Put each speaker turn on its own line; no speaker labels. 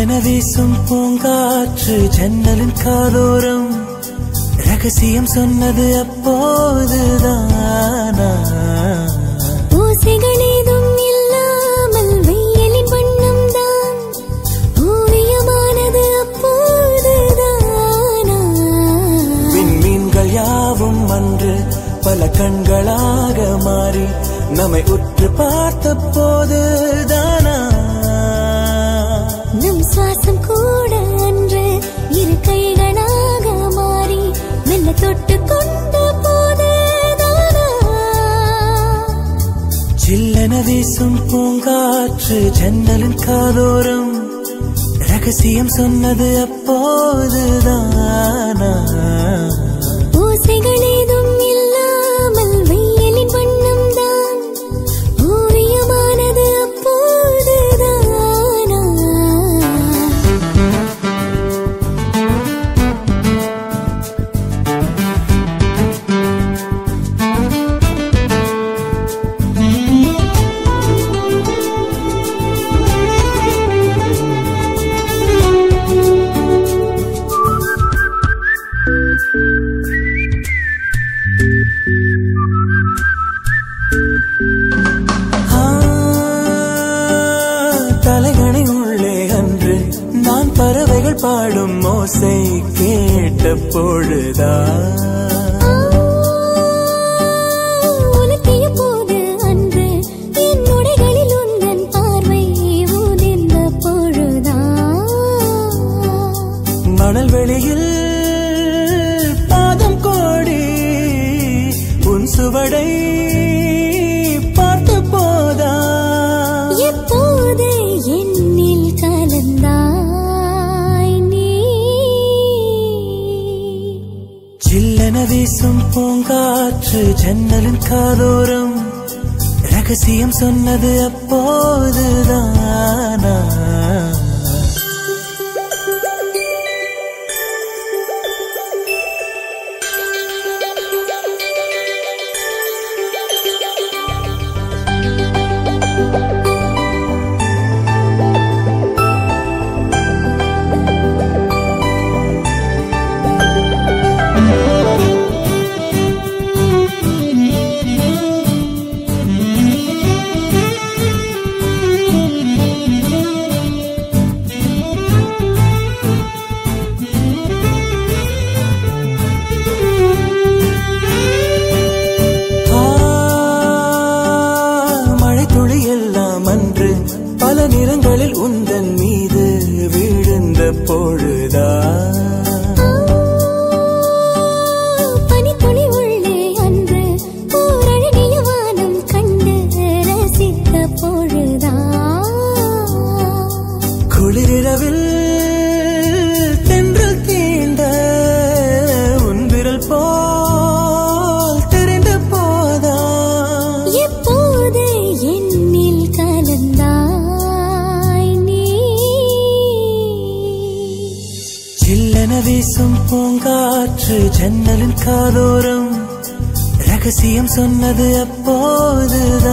சில்லென வீசும் பூங்காற்று ஜன்னலின் காதோரம் ரகசியம் சொன்னது அப்போதுதானா?
ஓசைகள் ஏதும் இல்லாமல் வெயிலின் வண்ணம் தான் ஓவியமானது அப்போதுதானா?
விண்மீன்கள் யாவும் அன்று பல கண்களாக மாறி நம்மை உற்று பார்த்த போதுதானா?
நம் சுவாசம் கூட அன்று இரு கைகளாக மாறி மெல்ல தொட்டு கொண்ட போதுதானா?
சில்லென வீசும் பூங்காற்று ஜன்னலின் காதோரம் ரகசியம் சொன்னது அப்போதுதானா?
ஓசைகள் ஏதும் இல்லாமல் வெயிலின் வண்ணம் தான் ஓவியமானது அப்போதுதானா?
தலைகணை உள்ளே அன்று நான் பறவைகள் பாடும் ஓசை கேட்ட பொழுதா?
உனக்கிய போது அன்று என் உடைகளில் உந்தன் பார்வை ஊதிர்ந்த பொழுதா?
மணல் வெளியில் பாதம் கோடி உன் சுவடை பார்த்த போதா?
எப்போது என்னில் கலந்தாய் நீ?
சில்லென வீசும் பூங்காற்று ஜன்னலின் காதோரம் ரகசியம் சொன்னது அப்போதுதானா? பல நிறங்களில் உந்தன் மீது விழுந்த பொழுதா?
பனித்துளி உள்ளே அன்று ஓரழகிய வானம் கண்டு ரசித்த பொழுதா?
குளிரிரவில் தென்றல் தீண்ட உன் விரல் போல் தெரிந்த போதா?
எப்போது என்னில் கலந்தாய் நீ?
சில்லென வீசும் பூங்காற்று ஜன்னலின் காதோரம் ரகசியம் சொன்னது அப்போதுதானா?